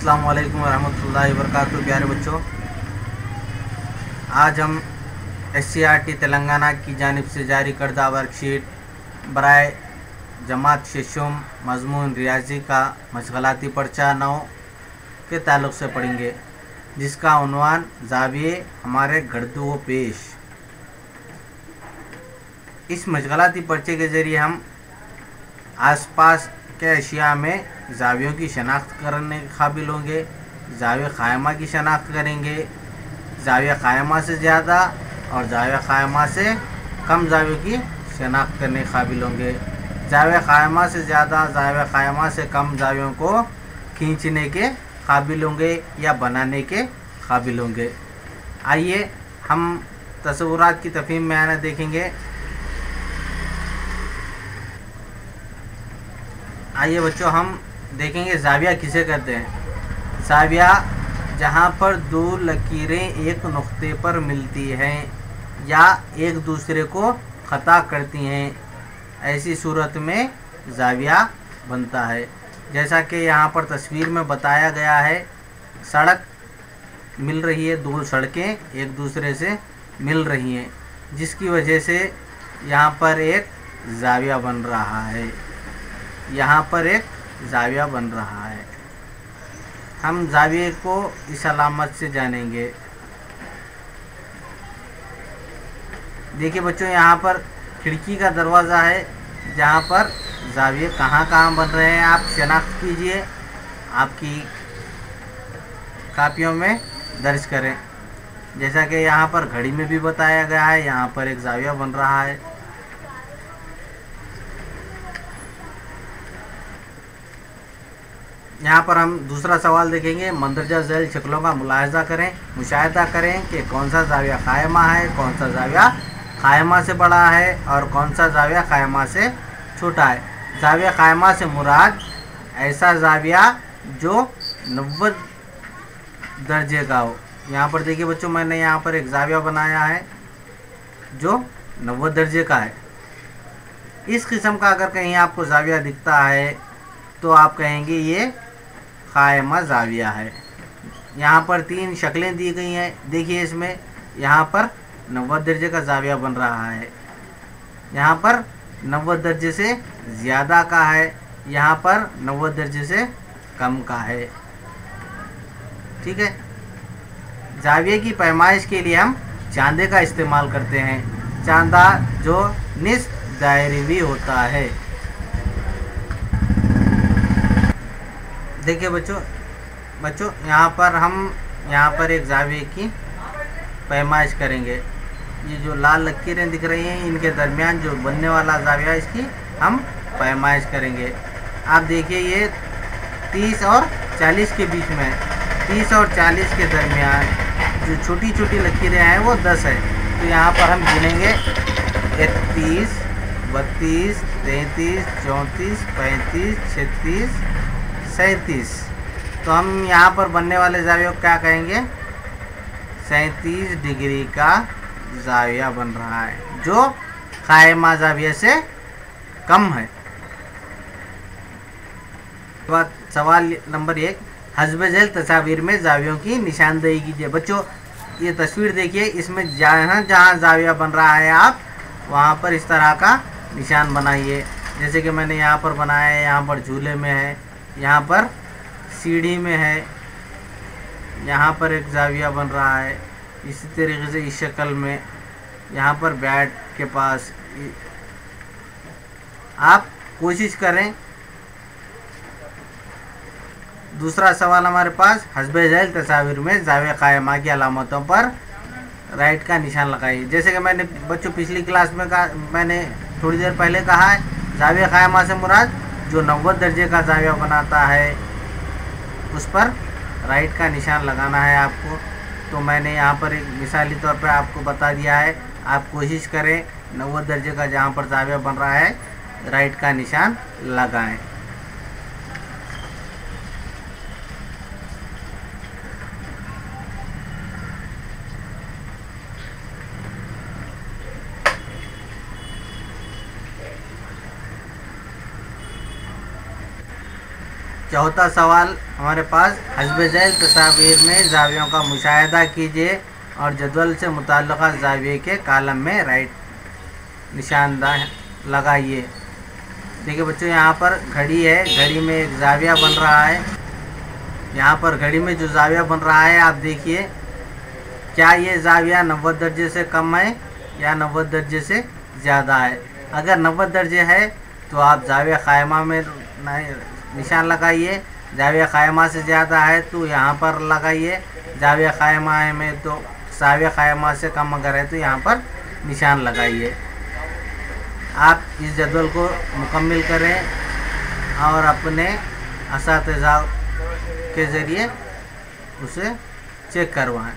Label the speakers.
Speaker 1: अस्सलाम वालेकुम रहमतुल्लाहि व बरकातुहू। प्यारे बच्चों, आज हम SCERT तेलंगाना की जानिब से जारी करदा वर्कशीट बराए जमात शेषम मजमून रियाजी का मशगलाती पर्चा 9 के ताल्लुक़ से पढ़ेंगे, जिसका उन्वान ज़ाविये हमारे गर्दो व पेश। इस मशगलाती पर्चे के ज़रिए हम आसपास के अशिया में ज़ावियों की शनाख्त करने के काबिल होंगे। ज़ाविया क़ायमा की शनाख्त करेंगे, ज़ाविया क़ायमा से ज़्यादा और ज़ाविया क़ायमा से कम ज़ावियों की शनाख्त करने के काबिल होंगे। ज़ाविया क़ायमा से ज़्यादा, ज़ाविया क़ायमा से कम ज़ावियों को खींचने के काबिल होंगे या बनाने के काबिल होंगे। आइए हम तस्वुरात की तफ़हीम में आना देखेंगे। आइए बच्चों, हम देखेंगे ज़ाविया किसे कहते हैं। ज़ाविया जहाँ पर दो लकीरें एक नुक्ते पर मिलती हैं या एक दूसरे को ख़ता करती हैं, ऐसी सूरत में ज़ाविया बनता है। जैसा कि यहाँ पर तस्वीर में बताया गया है, सड़क मिल रही है, दो सड़कें एक दूसरे से मिल रही हैं, जिसकी वजह से यहाँ पर एक ज़ाविया बन रहा है। यहाँ पर एक ज़ाविया बन रहा है। हम ज़ाविये को इस अलामत से जानेंगे। देखिए बच्चों, यहाँ पर खिड़की का दरवाज़ा है, जहाँ पर ज़ाविये कहाँ कहाँ बन रहे हैं आप शनाख्त कीजिए, आपकी कापियों में दर्ज करें। जैसा कि यहाँ पर घड़ी में भी बताया गया है, यहाँ पर एक ज़ाविया बन रहा है। यहाँ पर हम दूसरा सवाल देखेंगे। मंदरजा झैल शक्लों का मुलाहिज़ा करें, मुशाहिदा करें कि कौन सा ज़ाविया क़ायमा है, कौन सा ज़ाविया क़ायमा से बड़ा है और कौन सा ज़ाविया क़ायमा से छोटा है। ज़ाविया क़ायमा से मुराद ऐसा ज़ाविया जो 90 दर्जे का हो। यहाँ पर देखिए बच्चों, मैंने यहाँ पर एक ज़ाविया बनाया है जो 90 दर्जे का है। इस किस्म का अगर कहीं आपको ज़ाविया दिखता है तो आप कहेंगे ये क़ायमा ज़ाविया है। यहाँ पर 3 शक्लें दी गई हैं। देखिए इसमें यहाँ पर 90 दर्जे का ज़ाविया बन रहा है, यहाँ पर 90 दर्जे से ज़्यादा का है, यहाँ पर 90 दर्जे से कम का है। ठीक है। ज़ाविये की पैमाइश के लिए हम चांदे का इस्तेमाल करते हैं, चांदा जो निस्फ दायरी भी होता है। देखिए बच्चों यहाँ पर एक ज़ाविये की पैमाइश करेंगे। ये जो लाल लकीरें दिख रही हैं, इनके दरमियान जो बनने वाला ज़ाविया, इसकी हम पैमाइश करेंगे। आप देखिए ये 30 और 40 के बीच में है। 30 और 40 के दरमियान जो छोटी छोटी लकीरें हैं वो 10 है। तो यहाँ पर हम गिनेंगे 31, 32, 33, 34, 35, 36, 37। तो हम यहाँ पर बनने वाले ज़ाविया को क्या कहेंगे? 37 डिग्री का ज़ाविया बन रहा है, जो क़ायमा ज़ाविया से कम है। सवाल नंबर 1, हस्ब झैल तस्वीर में ज़ावियों की निशानदेही कीजिए। बच्चों ये तस्वीर देखिए, इसमें जहाँ जहाँ ज़ाविया बन रहा है आप वहाँ पर इस तरह का निशान बनाइए। जैसे कि मैंने यहाँ पर बनाया है, यहाँ पर झूले में है, यहाँ पर सीढ़ी में है, यहाँ पर एक ज़ाविया बन रहा है। इसी तरीके से इस शक्ल में यहाँ पर बैट के पास आप कोशिश करें। दूसरा सवाल हमारे पास, हस्ब झैल तस्वीर में ज़ाविया क़ायमा की अलामतों पर राइट का निशान लगाइए। जैसे कि मैंने बच्चों पिछली क्लास में मैंने थोड़ी देर पहले कहा है, ज़ाविया क़ायमा से मुराद जो 90 दर्जे का ज़ाविया बनाता है उस पर राइट का निशान लगाना है आपको। तो मैंने यहाँ पर एक मिसाली तौर पर आपको बता दिया है। आप कोशिश करें 90 दर्जे का जहाँ पर ज़ाविया बन रहा है राइट का निशान लगाएं। चौथा सवाल हमारे पास हस्ब झैल तस्वीर में जावियों का मुशाहिदा कीजिए और जदवल से मुताल्लिक़ा जाविये के कॉलम में राइट निशानदार लगाइए। देखिए बच्चों, यहाँ पर घड़ी है, घड़ी में एक जाविया बन रहा है। यहाँ पर घड़ी में जो जाविया बन रहा है आप देखिए, क्या ये जाविया 90 दर्जे से कम है या 90 दर्जे से ज़्यादा है। अगर 90 दर्जे है तो आप जाविया क़ायमा में निशान लगाइए, जाविया क़ायमा से ज़्यादा है तो यहाँ पर लगाइए, जाविया क़ायमा में तो जाविया क़ायमा से कम अगर है तो यहाँ पर निशान लगाइए। आप इस जदवल को मुकम्मिल करें और अपने असातिज़ा के ज़रिए उसे चेक करवाएं।